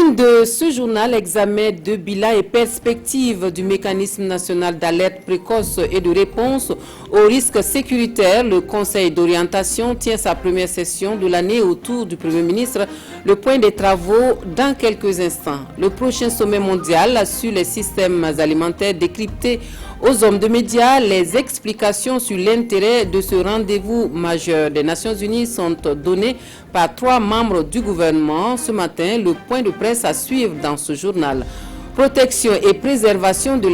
Une de ce journal, examen de bilan et perspective du mécanisme national d'alerte précoce et de réponse aux risques sécuritaires. Le Conseil d'orientation tient sa première session de l'année autour du Premier ministre. Le point des travaux dans quelques instants. Le prochain sommet mondial sur les systèmes alimentaires décryptés aux hommes de médias. Les explications sur l'intérêt de ce rendez-vous majeur des Nations Unies sont données par 3 membres du gouvernement. Ce matin, le point de presse à suivre dans ce journal. Protection et préservation de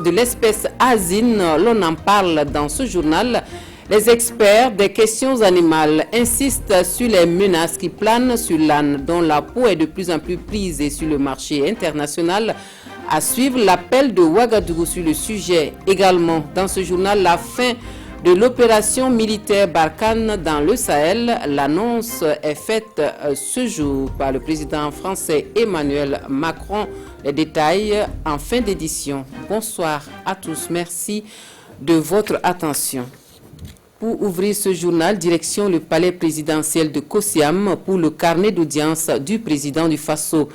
l'espèce asine, l'on en parle dans ce journal. Les experts des questions animales insistent sur les menaces qui planent sur l'âne, dont la peau est de plus en plus prisée sur le marché international. À suivre l'appel de Ouagadougou sur le sujet. Également dans ce journal, la fin de l'opération militaire Barkhane dans le Sahel. L'annonce est faite ce jour par le président français Emmanuel Macron. Les détails en fin d'édition. Bonsoir à tous. Merci de votre attention. Pour ouvrir ce journal, direction le palais présidentiel de Kosiam pour le carnet d'audience du président du Faso.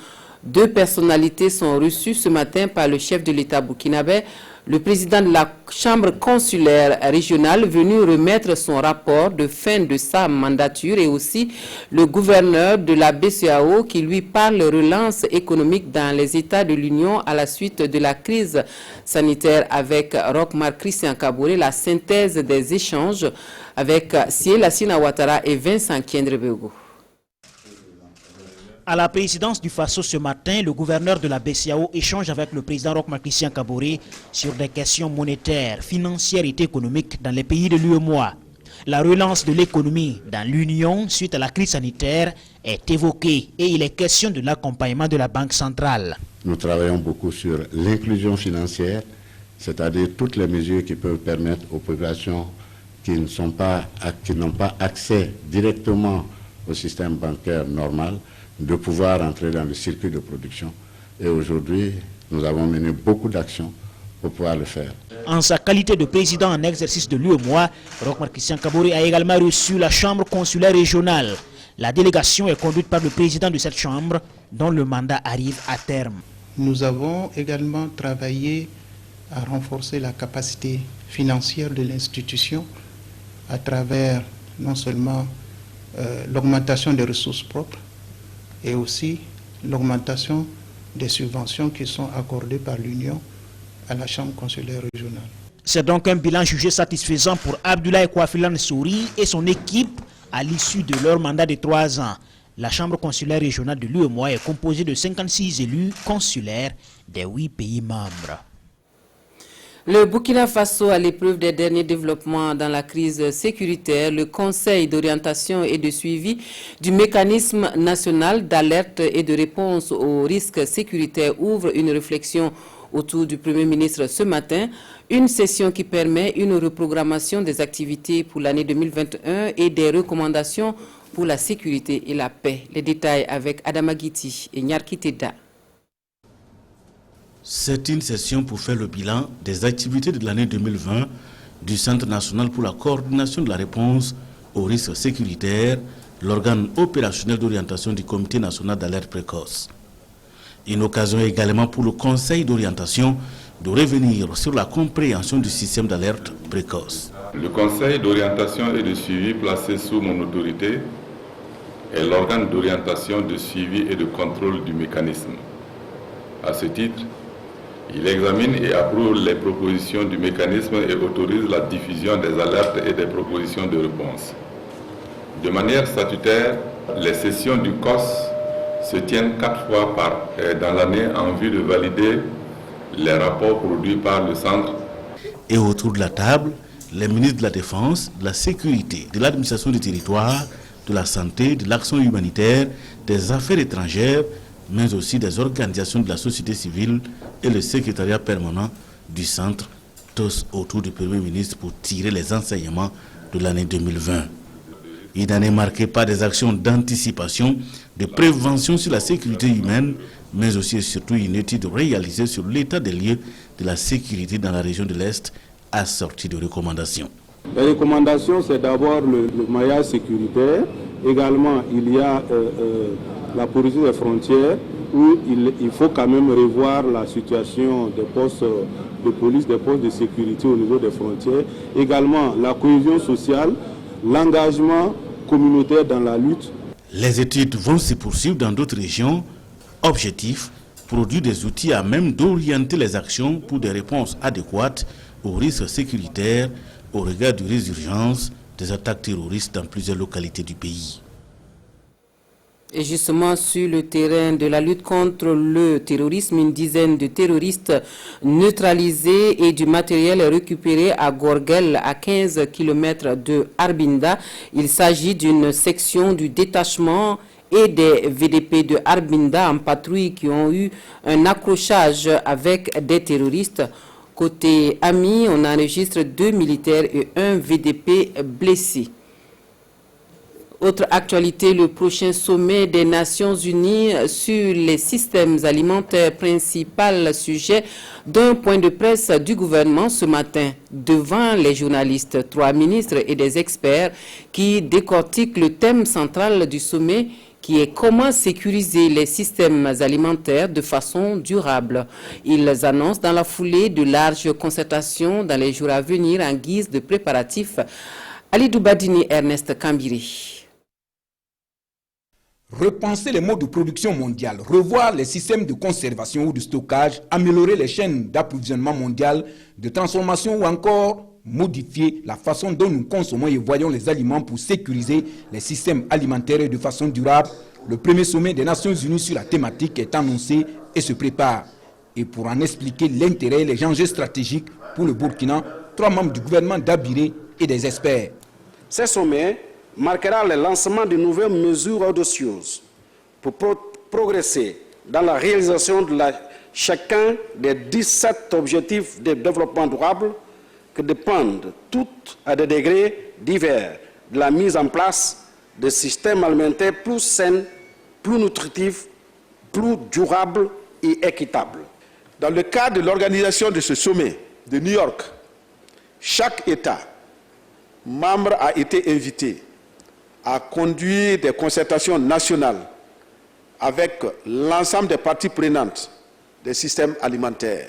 2 personnalités sont reçues ce matin par le chef de l'État burkinabé, le président de la chambre consulaire régionale venu remettre son rapport de fin de sa mandature et aussi le gouverneur de la BCEAO qui lui parle relance économique dans les États de l'Union à la suite de la crise sanitaire avec Roch-Marc Christian Kaboré, la synthèse des échanges avec Siel Assina Ouattara et Vincent Kiendrebego. À la présidence du Faso ce matin, le gouverneur de la BCEAO échange avec le président Roch-Marc Christian Kaboré sur des questions monétaires, financières et économiques dans les pays de l'UEMOA. La relance de l'économie dans l'Union suite à la crise sanitaire est évoquée et il est question de l'accompagnement de la Banque centrale. Nous travaillons beaucoup sur l'inclusion financière, c'est-à-dire toutes les mesures qui peuvent permettre aux populations qui n'ont pas accès directement au système bancaire normal de pouvoir entrer dans le circuit de production. Et aujourd'hui, nous avons mené beaucoup d'actions pour pouvoir le faire. En sa qualité de président en exercice de l'UEMOA, Roch-Marc Christian Kaboré a également reçu la chambre consulaire régionale. La délégation est conduite par le président de cette chambre, dont le mandat arrive à terme. Nous avons également travaillé à renforcer la capacité financière de l'institution à travers non seulement l'augmentation des ressources propres, et aussi l'augmentation des subventions qui sont accordées par l'Union à la Chambre consulaire régionale. C'est donc un bilan jugé satisfaisant pour Abdoulaye Kouafilan Souri et son équipe à l'issue de leur mandat de 3 ans. La Chambre consulaire régionale de l'UEMOA est composée de 56 élus consulaires des 8 pays membres. Le Burkina Faso, à l'épreuve des derniers développements dans la crise sécuritaire, le Conseil d'orientation et de suivi du mécanisme national d'alerte et de réponse aux risques sécuritaires ouvre une réflexion autour du Premier ministre ce matin. Une session qui permet une reprogrammation des activités pour l'année 2021 et des recommandations pour la sécurité et la paix. Les détails avec Adama Guiti et Nyarki Teda. C'est une session pour faire le bilan des activités de l'année 2020 du Centre national pour la coordination de la réponse aux risques sécuritaires, l'organe opérationnel d'orientation du Comité national d'alerte précoce. Une occasion également pour le Conseil d'orientation de revenir sur la compréhension du système d'alerte précoce. Le Conseil d'orientation et de suivi placé sous mon autorité est l'organe d'orientation, de suivi et de contrôle du mécanisme. À ce titre, il examine et approuve les propositions du mécanisme et autorise la diffusion des alertes et des propositions de réponse. De manière statutaire, les sessions du COS se tiennent 4 fois dans l'année en vue de valider les rapports produits par le Centre. Et autour de la table, les ministres de la Défense, de la Sécurité, de l'administration du territoire, de la santé, de l'action humanitaire, des affaires étrangères, mais aussi des organisations de la société civile et le secrétariat permanent du centre, tous autour du Premier ministre pour tirer les enseignements de l'année 2020. Une année marquée par des actions d'anticipation, de prévention sur la sécurité humaine, mais aussi et surtout une étude réalisée sur l'état des lieux de la sécurité dans la région de l'Est, assortie de recommandations. Les recommandations, c'est d'abord le maillage sécuritaire. Également, il y a la politique des frontières, où il faut quand même revoir la situation des postes de police, des postes de sécurité au niveau des frontières. Également la cohésion sociale, l'engagement communautaire dans la lutte. Les études vont se poursuivre dans d'autres régions. Objectif, produire des outils à même d'orienter les actions pour des réponses adéquates aux risques sécuritaires au regard du risque d'urgence des attaques terroristes dans plusieurs localités du pays. Et justement, sur le terrain de la lutte contre le terrorisme, une dizaine de terroristes neutralisés et du matériel récupéré à Gorguel, à 15 km de Arbinda. Il s'agit d'une section du détachement et des VDP de Arbinda en patrouille qui ont eu un accrochage avec des terroristes. Côté Ami, on enregistre 2 militaires et un VDP blessé. Autre actualité, le prochain sommet des Nations Unies sur les systèmes alimentaires, principal sujet d'un point de presse du gouvernement ce matin devant les journalistes. 3 ministres et des experts qui décortiquent le thème central du sommet qui est comment sécuriser les systèmes alimentaires de façon durable. Ils annoncent dans la foulée de larges concertations dans les jours à venir en guise de préparatifs. Ali Doubadini, Ernest Kambiri. Repenser les modes de production mondiale, revoir les systèmes de conservation ou de stockage, améliorer les chaînes d'approvisionnement mondial, de transformation ou encore modifier la façon dont nous consommons et voyons les aliments pour sécuriser les systèmes alimentaires de façon durable. Le premier sommet des Nations Unies sur la thématique est annoncé et se prépare. Et pour en expliquer l'intérêt et les enjeux stratégiques pour le Burkina, 3 membres du gouvernement d'Abiré et des experts. Ce sommet marquera le lancement de nouvelles mesures audacieuses pour progresser dans la réalisation de chacun des 17 objectifs de développement durable qui dépendent toutes à des degrés divers de la mise en place de systèmes alimentaires plus sains, plus nutritifs, plus durables et équitables. Dans le cadre de l'organisation de ce sommet de New York, chaque État membre a été invité à conduire des concertations nationales avec l'ensemble des parties prenantes des systèmes alimentaires.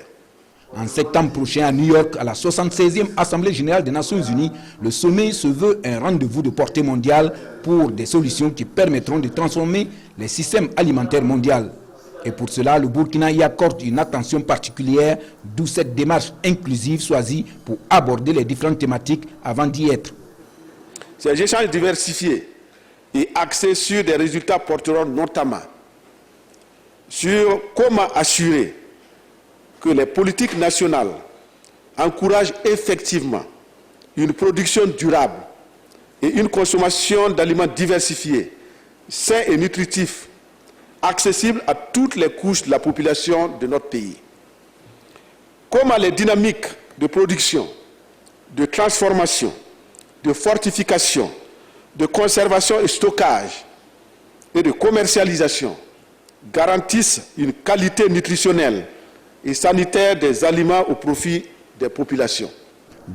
En septembre prochain à New York, à la 76e Assemblée générale des Nations Unies, le sommet se veut un rendez-vous de portée mondiale pour des solutions qui permettront de transformer les systèmes alimentaires mondiaux. Et pour cela, le Burkina y accorde une attention particulière, d'où cette démarche inclusive choisie pour aborder les différentes thématiques avant d'y être. Ces échanges diversifiés et axés sur des résultats porteront notamment sur comment assurer que les politiques nationales encouragent effectivement une production durable et une consommation d'aliments diversifiés, sains et nutritifs, accessibles à toutes les couches de la population de notre pays. Comment les dynamiques de production, de transformation, de fortification, de conservation et stockage et de commercialisation garantissent une qualité nutritionnelle et sanitaire des aliments au profit des populations.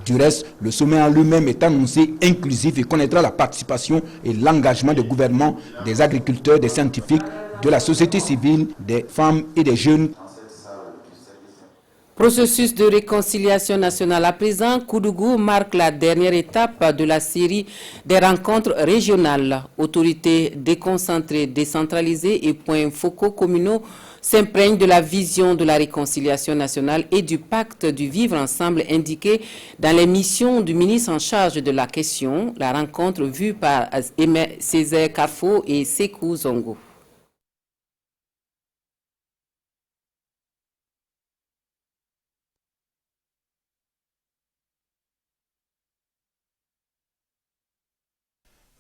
Du reste, le sommet en lui-même est annoncé inclusif et connaîtra la participation et l'engagement des gouvernements, des agriculteurs, des scientifiques, de la société civile, des femmes et des jeunes. Processus de réconciliation nationale à présent, Koudougou marque la dernière étape de la série des rencontres régionales. Autorités déconcentrées, décentralisées et points focaux communaux s'imprègnent de la vision de la réconciliation nationale et du pacte du vivre ensemble indiqué dans les missions du ministre en charge de la question. La rencontre vue par Césaire Carfo et Sekou Zongo.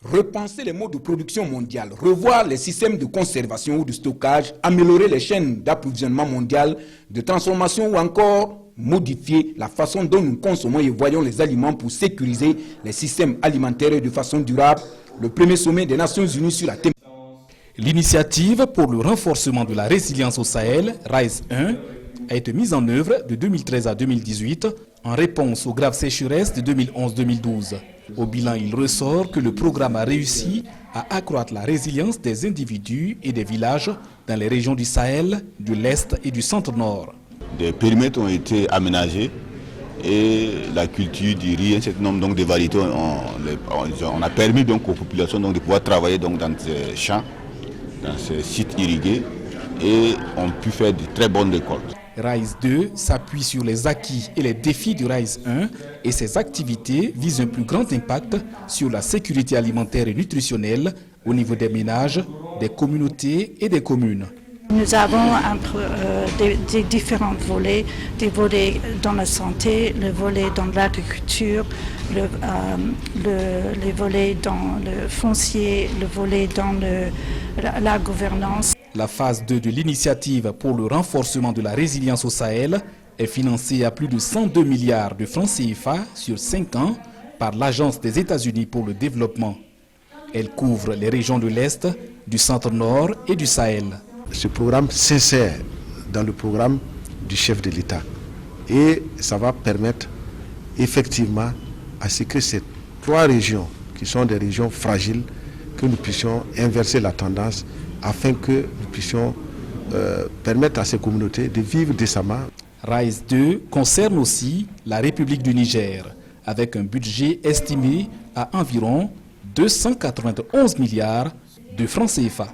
Repenser les modes de production mondiale, revoir les systèmes de conservation ou de stockage, améliorer les chaînes d'approvisionnement mondial, de transformation ou encore modifier la façon dont nous consommons et voyons les aliments pour sécuriser les systèmes alimentaires de façon durable. Le premier sommet des Nations Unies sur la thématique. L'initiative pour le renforcement de la résilience au Sahel, RISE 1, a été mise en œuvre de 2013 à 2018 en réponse aux graves sécheresses de 2011-2012. Au bilan, il ressort que le programme a réussi à accroître la résilience des individus et des villages dans les régions du Sahel, de l'Est et du Centre-Nord. Des périmètres ont été aménagés et la culture du riz, un certain nombre donc, de variétés, on a permis donc, aux populations donc, de pouvoir travailler donc, dans ces champs, dans ces sites irrigués et ont pu faire de très bonnes récoltes. RISE 2 s'appuie sur les acquis et les défis du RISE 1 et ses activités visent un plus grand impact sur la sécurité alimentaire et nutritionnelle au niveau des ménages, des communautés et des communes. Nous avons des différents volets, des volets dans la santé, le volet dans l'agriculture, les volets dans le foncier, le volet dans la gouvernance. La phase 2 de l'initiative pour le renforcement de la résilience au Sahel est financée à plus de 102 milliards de francs CFA sur 5 ans par l'Agence des États-Unis pour le développement. Elle couvre les régions de l'Est, du Centre-Nord et du Sahel. Ce programme s'insère dans le programme du chef de l'État et ça va permettre effectivement à ce que ces 3 régions, qui sont des régions fragiles, que nous puissions inverser la tendance afin que nous puissions permettre à ces communautés de vivre décemment. RISE 2 concerne aussi la République du Niger, avec un budget estimé à environ 291 milliards de francs CFA.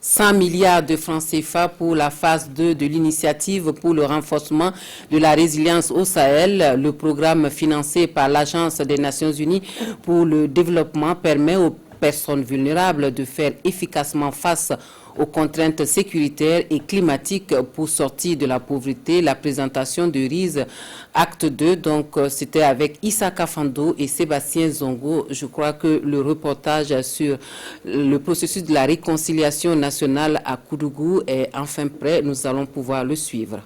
100 milliards de francs CFA pour la phase 2 de l'initiative pour le renforcement de la résilience au Sahel. Le programme financé par l'Agence des Nations Unies pour le développement permet aux personnes vulnérables de faire efficacement face aux contraintes sécuritaires et climatiques pour sortir de la pauvreté. La présentation de RISE Acte 2, donc c'était avec Issa Kafando et Sébastien Zongo. Je crois que le reportage sur le processus de la réconciliation nationale à Koudougou est enfin prêt. Nous allons pouvoir le suivre.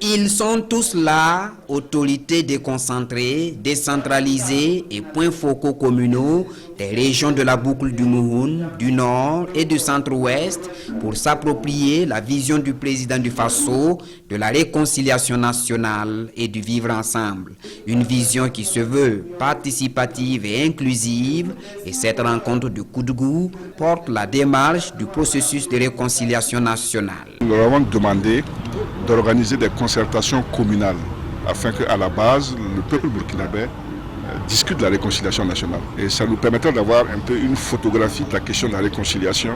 Ils sont tous là, autorités déconcentrées, décentralisées et points focaux communaux des régions de la boucle du Mouhoun, du Nord et du Centre-Ouest pour s'approprier la vision du président du Faso de la réconciliation nationale et du vivre ensemble. Une vision qui se veut participative et inclusive, et cette rencontre de Koudougou porte la démarche du processus de réconciliation nationale. Nous leur avons demandé d'organiser des concertations communales afin qu'à la base, le peuple burkinabé discute de la réconciliation nationale. Et ça nous permettra d'avoir un peu une photographie de la question de la réconciliation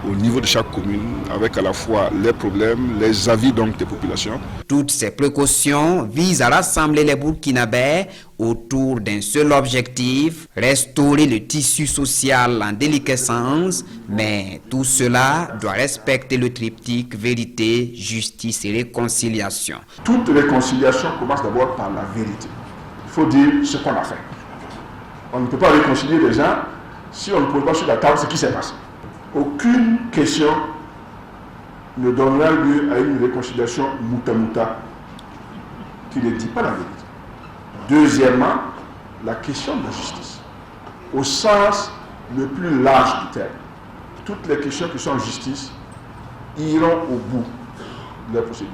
au niveau de chaque commune, avec à la fois les problèmes, les avis donc des populations. Toutes ces précautions visent à rassembler les Burkinabés autour d'un seul objectif, restaurer le tissu social en déliquescence, mais tout cela doit respecter le triptyque vérité, justice et réconciliation. Toute réconciliation commence d'abord par la vérité. Il faut dire ce qu'on a fait. On ne peut pas réconcilier les gens si on ne pose pas sur la table ce qui s'est passé. Aucune question ne donnera lieu à une réconciliation mouta-mouta qui ne dit pas la vérité. Deuxièmement, la question de la justice, au sens le plus large du terme. Toutes les questions qui sont en justice iront au bout de la procédure.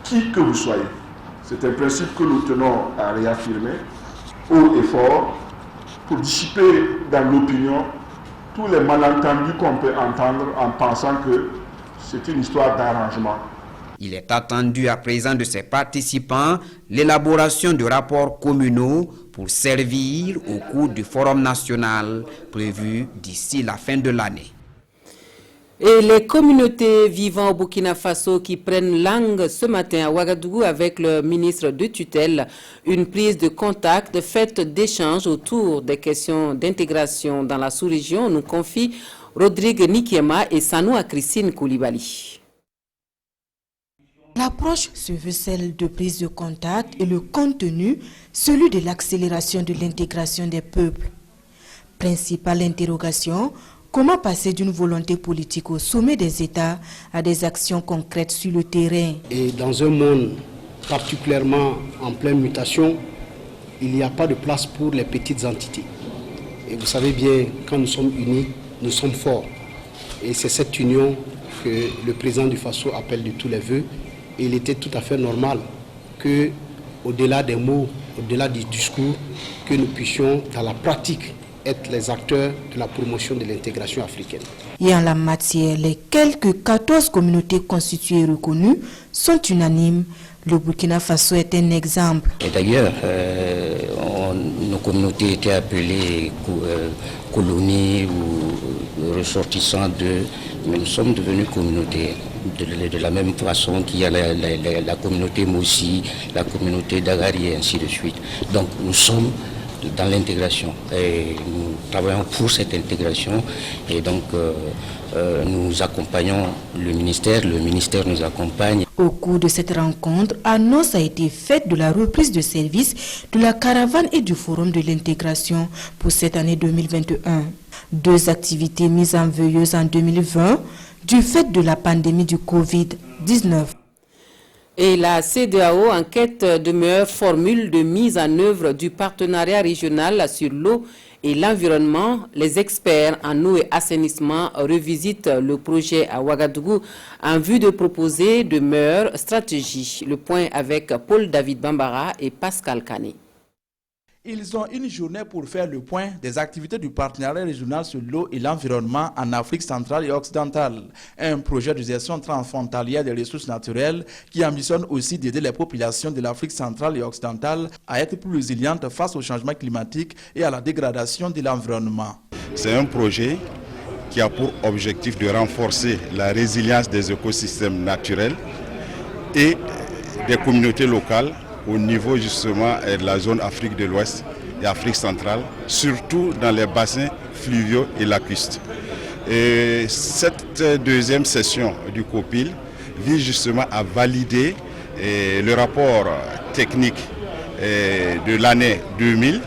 Qui que vous soyez, c'est un principe que nous tenons à réaffirmer haut et fort pour dissiper dans l'opinion tous les malentendus qu'on peut entendre en pensant que c'est une histoire d'arrangement. Il est attendu à présent de ses participants l'élaboration de rapports communaux pour servir au cours du Forum national prévu d'ici la fin de l'année. Et les communautés vivant au Burkina Faso qui prennent langue ce matin à Ouagadougou avec le ministre de tutelle, une prise de contact faite d'échanges autour des questions d'intégration dans la sous-région, nous confie Rodrigue Nikiema et Sanoua Christine Koulibaly. L'approche se veut celle de prise de contact et le contenu, celui de l'accélération de l'intégration des peuples. Principale interrogation, comment passer d'une volonté politique au sommet des États à des actions concrètes sur le terrain? Et dans un monde particulièrement en pleine mutation, il n'y a pas de place pour les petites entités. Et vous savez bien, quand nous sommes unis, nous sommes forts. Et c'est cette union que le président du Faso appelle de tous les vœux. Et il était tout à fait normal que, au-delà des mots, au-delà du discours, que nous puissions, dans la pratique, être les acteurs de la promotion de l'intégration africaine. Et en la matière, les quelques 14 communautés constituées et reconnues sont unanimes. Le Burkina Faso est un exemple. Et d'ailleurs, nos communautés étaient appelées colonies ou ressortissants mais nous sommes devenus communautés. De la même façon qu'il y a la communauté Moussi, la communauté d'Agari et ainsi de suite. Donc nous sommes dans l'intégration et nous travaillons pour cette intégration et donc nous accompagnons le ministère nous accompagne. Au cours de cette rencontre, annonce a été faite de la reprise de service de la caravane et du forum de l'intégration pour cette année 2021. 2 activités mises en veilleuse en 2020 du fait de la pandémie du Covid-19. Et la CEDEAO en quête de meilleures formules de mise en œuvre du partenariat régional sur l'eau et l'environnement, les experts en eau et assainissement revisitent le projet à Ouagadougou en vue de proposer de meilleures stratégies. Le point avec Paul-David Bambara et Pascal Kané. Ils ont une journée pour faire le point des activités du partenariat régional sur l'eau et l'environnement en Afrique centrale et occidentale. Un projet de gestion transfrontalière des ressources naturelles qui ambitionne aussi d'aider les populations de l'Afrique centrale et occidentale à être plus résilientes face au changement climatique et à la dégradation de l'environnement. C'est un projet qui a pour objectif de renforcer la résilience des écosystèmes naturels et des communautés locales au niveau justement de la zone Afrique de l'Ouest et Afrique centrale, surtout dans les bassins fluviaux et lacustres. Et cette deuxième session du COPIL vise justement à valider le rapport technique de l'année 2000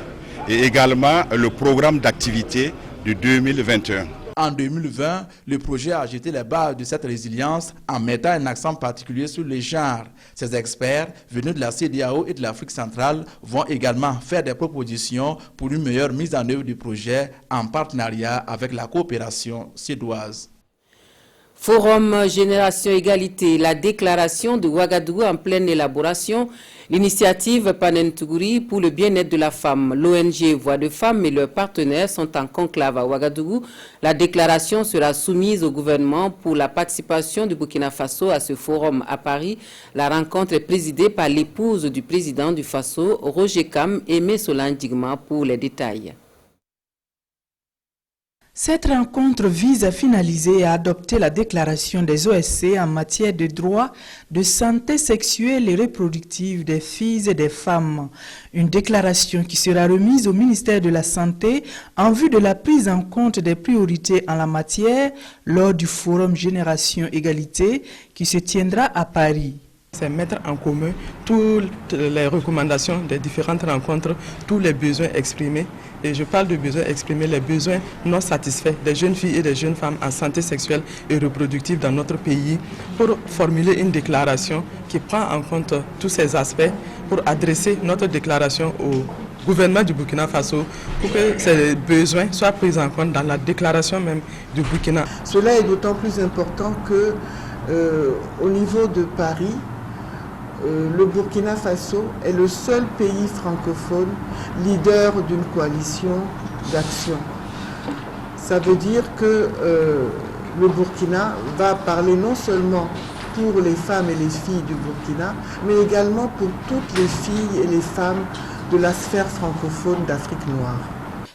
et également le programme d'activité de 2021. En 2020, le projet a jeté les bases de cette résilience en mettant un accent particulier sur les genres. Ces experts, venus de la CEDEAO et de l'Afrique centrale, vont également faire des propositions pour une meilleure mise en œuvre du projet en partenariat avec la coopération suédoise. Forum Génération Égalité, la déclaration de Ouagadougou en pleine élaboration, l'initiative Panentougouri pour le bien-être de la femme, l'ONG Voix de Femmes et leurs partenaires sont en conclave à Ouagadougou. La déclaration sera soumise au gouvernement pour la participation du Burkina Faso à ce forum à Paris. La rencontre est présidée par l'épouse du président du Faso, Roger Kam, et Messolan Digma pour les détails. Cette rencontre vise à finaliser et à adopter la déclaration des OSC en matière de droits de santé sexuelle et reproductive des filles et des femmes. Une déclaration qui sera remise au ministère de la Santé en vue de la prise en compte des priorités en la matière lors du Forum Génération Égalité qui se tiendra à Paris. C'est mettre en commun toutes les recommandations des différentes rencontres, tous les besoins exprimés. Et je parle de besoins exprimés, les besoins non satisfaits des jeunes filles et des jeunes femmes en santé sexuelle et reproductive dans notre pays, pour formuler une déclaration qui prend en compte tous ces aspects, pour adresser notre déclaration au gouvernement du Burkina Faso, pour que ces besoins soient pris en compte dans la déclaration même du Burkina. Cela est d'autant plus important que au niveau de Paris, le Burkina Faso est le seul pays francophone leader d'une coalition d'action. Ça veut dire que le Burkina va parler non seulement pour les femmes et les filles du Burkina, mais également pour toutes les filles et les femmes de la sphère francophone d'Afrique noire.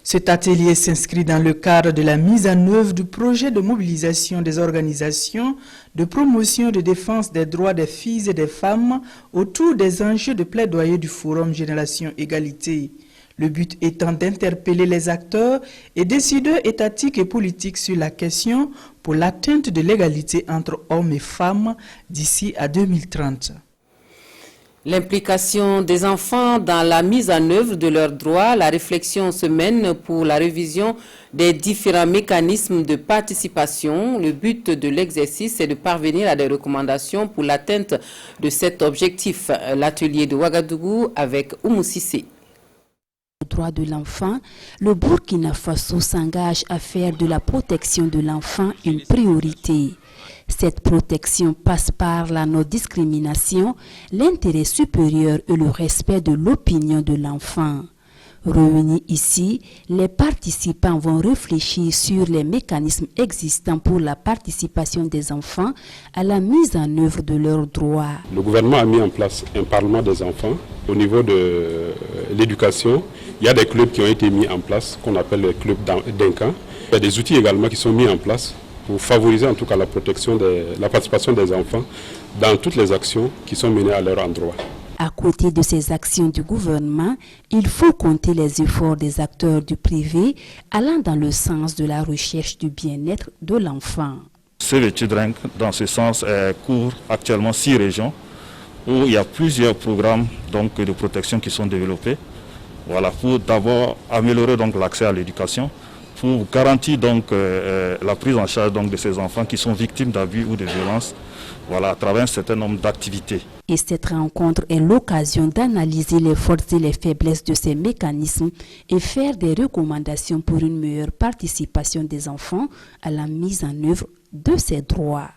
Cet atelier s'inscrit dans le cadre de la mise en œuvre du projet de mobilisation des organisations de promotion et de défense des droits des filles et des femmes autour des enjeux de plaidoyer du Forum Génération Égalité. Le but étant d'interpeller les acteurs et décideurs étatiques et politiques sur la question pour l'atteinte de l'égalité entre hommes et femmes d'ici à 2030. L'implication des enfants dans la mise en œuvre de leurs droits, la réflexion se mène pour la révision des différents mécanismes de participation. Le but de l'exercice est de parvenir à des recommandations pour l'atteinte de cet objectif. L'atelier de Ouagadougou avec Oumou Sissé. Droits de l'enfant, le Burkina Faso s'engage à faire de la protection de l'enfant une priorité. Cette protection passe par la non-discrimination, l'intérêt supérieur et le respect de l'opinion de l'enfant. Réunis ici, les participants vont réfléchir sur les mécanismes existants pour la participation des enfants à la mise en œuvre de leurs droits. Le gouvernement a mis en place un parlement des enfants. Au niveau de l'éducation, il y a des clubs qui ont été mis en place, qu'on appelle les clubs d'Incan. Il y a des outils également qui sont mis en place pour favoriser en tout cas la participation des enfants dans toutes les actions qui sont menées à leur endroit. À côté de ces actions du gouvernement, il faut compter les efforts des acteurs du privé allant dans le sens de la recherche du bien-être de l'enfant. Save the Children, dans ce sens, couvre actuellement 6 régions où il y a plusieurs programmes donc, de protection qui sont développés. Voilà, pour d'abord améliorer l'accès à l'éducation, pour garantir donc, la prise en charge donc, de ces enfants qui sont victimes d'abus ou de violences, voilà, à travers un certain nombre d'activités. Et cette rencontre est l'occasion d'analyser les forces et les faiblesses de ces mécanismes et faire des recommandations pour une meilleure participation des enfants à la mise en œuvre de ces droits.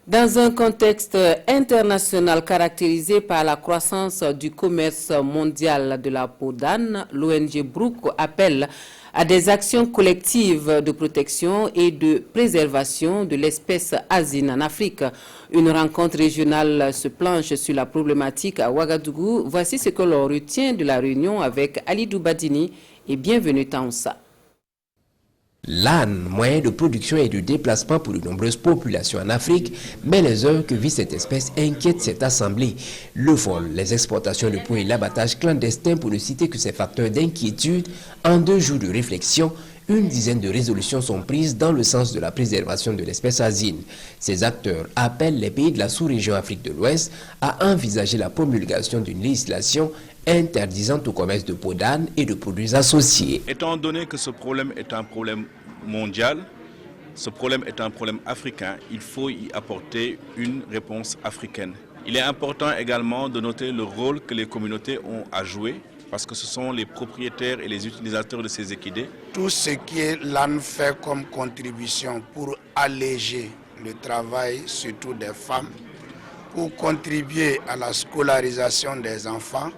Dans un contexte international caractérisé par la croissance du commerce mondial de la peau d'âne, l'ONG Brooke appelle à des actions collectives de protection et de préservation de l'espèce asine en Afrique. Une rencontre régionale se planche sur la problématique à Ouagadougou. Voici ce que l'on retient de la réunion avec Ali Doubadini et bienvenue Taonsa. L'âne, moyen de production et de déplacement pour de nombreuses populations en Afrique, mais les heures que vit cette espèce inquiètent cette assemblée. Le vol, les exportations de peau et l'abattage clandestin, pour ne citer que ces facteurs d'inquiétude. En 2 jours de réflexion, une dizaine de résolutions sont prises dans le sens de la préservation de l'espèce asine. Ces acteurs appellent les pays de la sous-région Afrique de l'Ouest à envisager la promulgation d'une législation interdisant tout commerce de peau d'âne et de produits associés. Étant donné que ce problème est un problème mondial, ce problème est un problème africain, il faut y apporter une réponse africaine. Il est important également de noter le rôle que les communautés ont à jouer, parce que ce sont les propriétaires et les utilisateurs de ces équidés. Tout ce que l'âne fait comme contribution pour alléger le travail, surtout des femmes, pour contribuer à la scolarisation des enfants,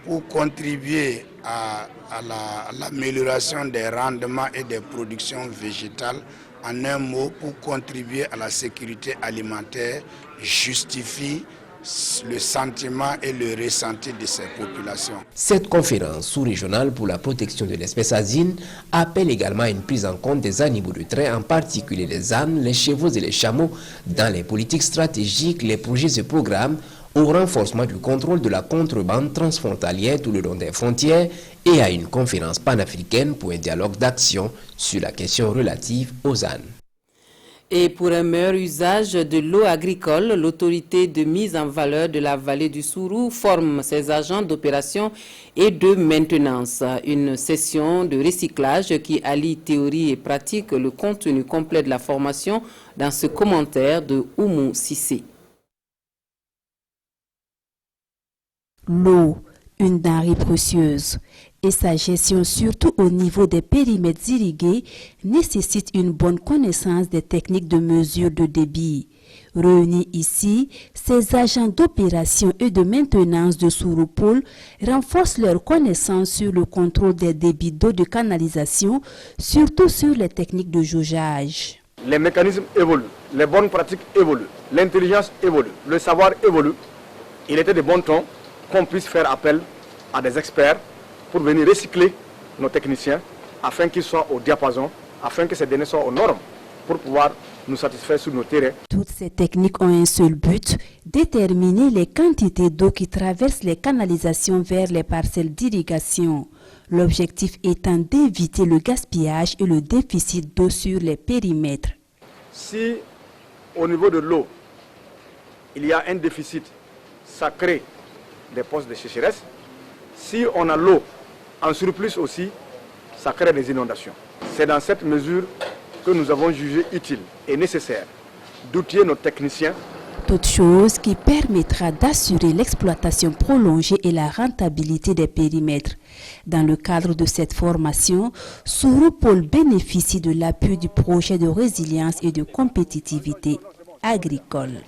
pour contribuer à l'amélioration des rendements et des productions végétales, en un mot, pour contribuer à la sécurité alimentaire, justifie le sentiment et le ressenti de ces populations. Cette conférence sous-régionale pour la protection de l'espèce asine appelle également à une prise en compte des animaux de trait, en particulier les ânes, les chevaux et les chameaux, dans les politiques stratégiques, les projets et programmes, au renforcement du contrôle de la contrebande transfrontalière tout le long des frontières et à une conférence panafricaine pour un dialogue d'action sur la question relative aux ânes. Et pour un meilleur usage de l'eau agricole, l'autorité de mise en valeur de la vallée du Sourou forme ses agents d'opération et de maintenance. Une session de recyclage qui allie théorie et pratique, le contenu complet de la formation dans ce commentaire de Oumou Sissé. L'eau, une denrée précieuse, et sa gestion, surtout au niveau des périmètres irrigués, nécessite une bonne connaissance des techniques de mesure de débit. Réunis ici, ces agents d'opération et de maintenance de Souroupol renforcent leur connaissance sur le contrôle des débits d'eau de canalisation, surtout sur les techniques de jaugeage. Les mécanismes évoluent, les bonnes pratiques évoluent, l'intelligence évolue, le savoir évolue. Il était de bon ton qu'on puisse faire appel à des experts pour venir recycler nos techniciens afin qu'ils soient au diapason, afin que ces données soient aux normes pour pouvoir nous satisfaire sur nos terrains. Toutes ces techniques ont un seul but, déterminer les quantités d'eau qui traversent les canalisations vers les parcelles d'irrigation. L'objectif étant d'éviter le gaspillage et le déficit d'eau sur les périmètres. Si au niveau de l'eau, il y a un déficit, ça crée des postes de sécheresse. Si on a l'eau en surplus aussi, ça crée des inondations. C'est dans cette mesure que nous avons jugé utile et nécessaire d'outiller nos techniciens. Toute chose qui permettra d'assurer l'exploitation prolongée et la rentabilité des périmètres. Dans le cadre de cette formation, Souroupol bénéficie de l'appui du projet de résilience et de compétitivité agricole.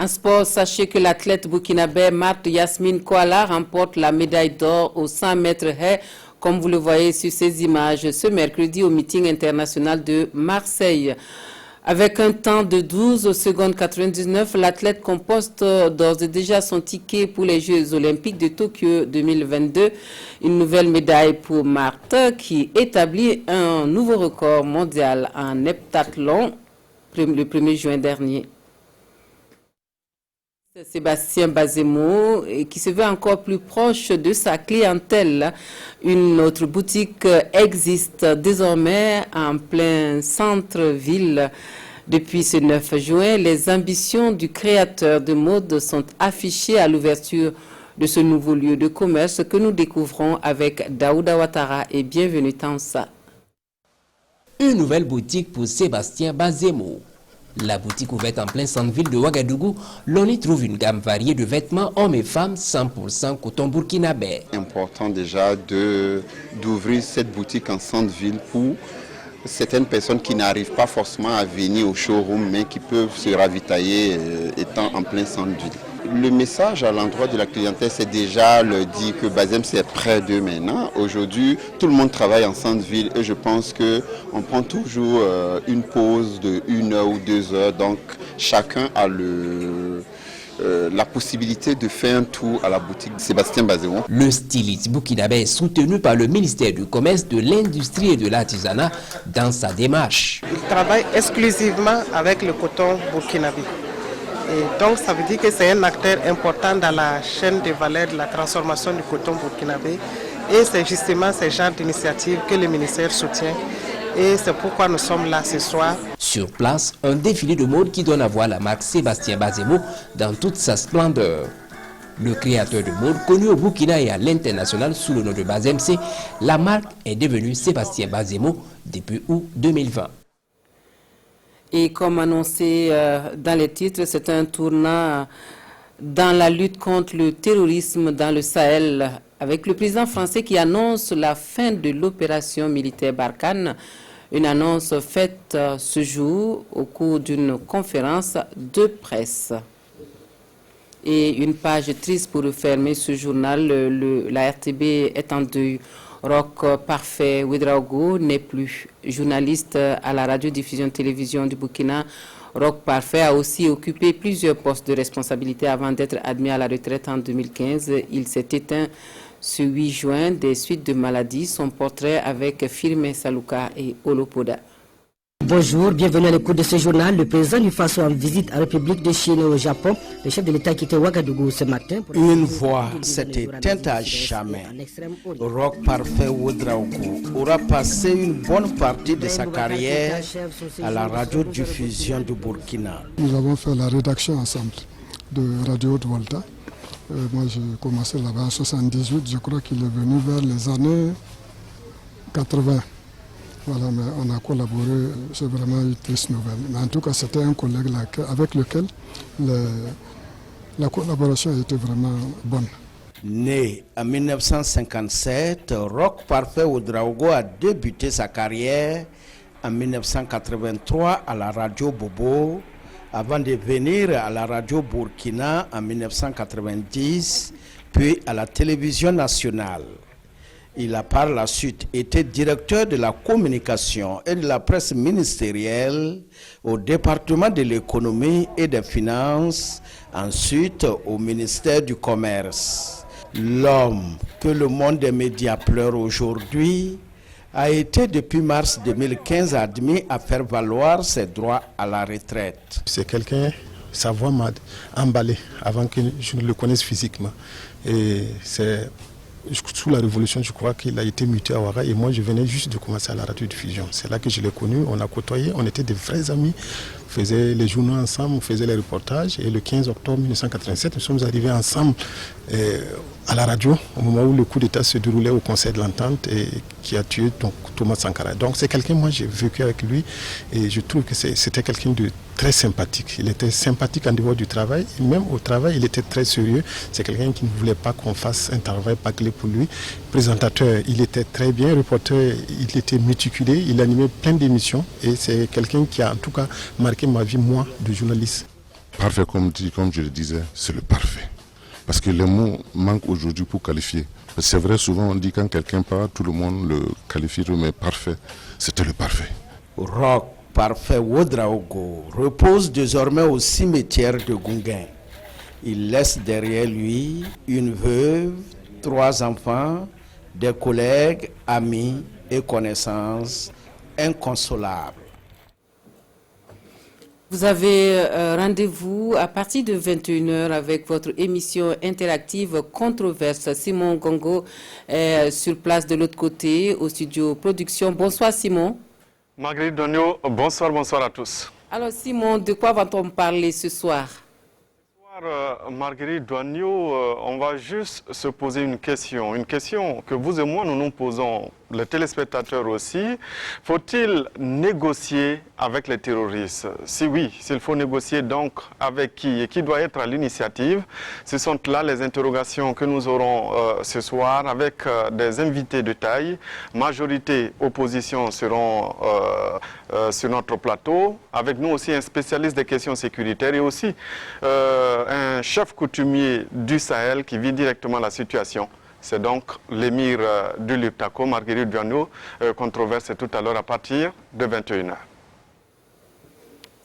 En sport, sachez que l'athlète burkinabé Marthe Yasmine Kouala remporte la médaille d'or aux 100 mètres haies, comme vous le voyez sur ces images, ce mercredi au meeting international de Marseille. Avec un temps de 12 secondes 99, l'athlète compose d'ores et déjà son ticket pour les Jeux olympiques de Tokyo 2022. Une nouvelle médaille pour Marthe qui établit un nouveau record mondial en heptathlon le 1er juin dernier. Sébastien Bazemo, qui se veut encore plus proche de sa clientèle. Une autre boutique existe désormais en plein centre-ville. Depuis ce 9 juin, les ambitions du créateur de mode sont affichées à l'ouverture de ce nouveau lieu de commerce que nous découvrons avec Daouda Ouattara et bienvenue Tansa. Une nouvelle boutique pour Sébastien Bazemo. La boutique ouverte en plein centre-ville de Ouagadougou, l'on y trouve une gamme variée de vêtements hommes et femmes 100% coton burkinabé. C'est important déjà d'ouvrir cette boutique en centre-ville pour certaines personnes qui n'arrivent pas forcément à venir au showroom mais qui peuvent se ravitailler étant en plein centre-ville. Le message à l'endroit de la clientèle, c'est déjà le dire que Bazem c'est près d'eux maintenant. Aujourd'hui, tout le monde travaille en centre-ville et je pense qu'on prend toujours une pause de 1 heure ou 2 heures. Donc chacun a la possibilité de faire un tour à la boutique Sébastien Bazemo. Le styliste burkinabé est soutenu par le ministère du Commerce, de l'Industrie et de l'Artisanat dans sa démarche. Il travaille exclusivement avec le coton burkinabé. Et donc ça veut dire que c'est un acteur important dans la chaîne de valeur de la transformation du coton burkinabé. Et c'est justement ce genre d'initiative que le ministère soutient. Et c'est pourquoi nous sommes là ce soir. Sur place, un défilé de mode qui donne à voir la marque Sébastien Bazemo dans toute sa splendeur. Le créateur de mode, connu au Burkina et à l'international sous le nom de Bazemc, la marque est devenue Sébastien Bazemo depuis août 2020. Et comme annoncé dans les titres, c'est un tournant dans la lutte contre le terrorisme dans le Sahel, avec le président français qui annonce la fin de l'opération militaire Barkhane. Une annonce faite ce jour au cours d'une conférence de presse. Et une page triste pour refermer ce journal, la RTB est en deuil. Roch Parfait Ouedraogo n'est plus journaliste à la radiodiffusion télévision du Burkina. Roch Parfait a aussi occupé plusieurs postes de responsabilité avant d'être admis à la retraite en 2015. Il s'est éteint ce 8 juin des suites de maladies. Son portrait avec Firme Saluka et Olopoda. Bonjour, bienvenue à l'écoute de ce journal. Le président du Faso en visite à la République de Chine et au Japon. Le chef de l'État quittait Ouagadougou ce matin. Une voix s'est éteinte à jamais. Roch Parfait Ouedraogo aura passé une bonne partie de sa carrière à la radiodiffusion du Burkina. Nous avons fait la rédaction ensemble de Radio de Volta. Moi j'ai commencé là-bas en 78, je crois qu'il est venu vers les années 80. Voilà, mais on a collaboré, c'est vraiment une triste nouvelle. Mais en tout cas, c'était un collègue avec lequel la collaboration était vraiment bonne. Né en 1957, Roch Parfait Ouedraogo a débuté sa carrière en 1983 à la radio Bobo, avant de venir à la radio Burkina en 1990, puis à la télévision nationale. Il a par la suite été directeur de la communication et de la presse ministérielle au département de l'économie et des finances, ensuite au ministère du commerce. L'homme que le monde des médias pleure aujourd'hui a été depuis mars 2015 admis à faire valoir ses droits à la retraite. C'est quelqu'un, sa voix m'a emballé avant que je ne le connaisse physiquement. Et c'est sous la Révolution, je crois qu'il a été muté à Ouaga et moi je venais juste de commencer à la radiodiffusion. C'est là que je l'ai connu, on a côtoyé, on était des vrais amis, on faisait les journaux ensemble, on faisait les reportages et le 15 octobre 1987, nous sommes arrivés ensemble à la radio au moment où le coup d'État se déroulait au Conseil de l'Entente et qui a tué Thomas Sankara. Donc c'est quelqu'un, moi j'ai vécu avec lui et je trouve que c'était quelqu'un de très sympathique. Il était sympathique en dehors du travail et même au travail il était très sérieux. C'est quelqu'un qui ne voulait pas qu'on fasse un travail bâclé pour lui. Présentateur, il était très bien. Reporter, il était méticulé. Il animait plein d'émissions et c'est quelqu'un qui a en tout cas marqué ma vie, moi, de journaliste. Parfait, comme je le disais, c'est le parfait. Parce que les mots manquent aujourd'hui pour qualifier. C'est vrai, souvent on dit quand quelqu'un parle, tout le monde le qualifie, mais parfait, c'était le parfait. Roch Parfait Ouedraogo repose désormais au cimetière de Gounguin. Il laisse derrière lui une veuve, 3 enfants, des collègues, amis et connaissances inconsolables. Vous avez rendez-vous à partir de 21h avec votre émission interactive Controverse. Simon Gongo est sur place de l'autre côté au studio production. Bonsoir Simon. Marguerite Dogno, bonsoir à tous. Alors Simon, de quoi va-t-on parler ce soir? Marguerite Dogno, on va juste se poser une question que vous et moi nous nous posons, les téléspectateurs aussi. Faut-il négocier avec les terroristes? Si oui, s'il faut négocier, donc avec qui et qui doit être à l'initiative? Ce sont là les interrogations que nous aurons ce soir avec des invités de taille. Majorité, opposition seront sur notre plateau. Avec nous aussi un spécialiste des questions sécuritaires et aussi un chef coutumier du Sahel qui vit directement la situation. C'est donc l'émir du Liptako, Marguerite Dogno. Controverse tout à l'heure à partir de 21h.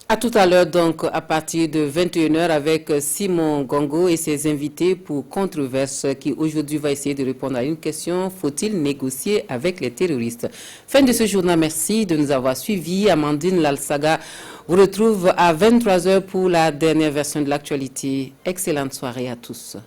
À tout à l'heure, donc, à partir de 21h avec Simon Gongo et ses invités pour Controverse qui aujourd'hui va essayer de répondre à une question. Faut-il négocier avec les terroristes? Fin de ce journal, merci de nous avoir suivis. Amandine Lalsaga vous retrouve à 23h pour la dernière version de l'actualité. Excellente soirée à tous.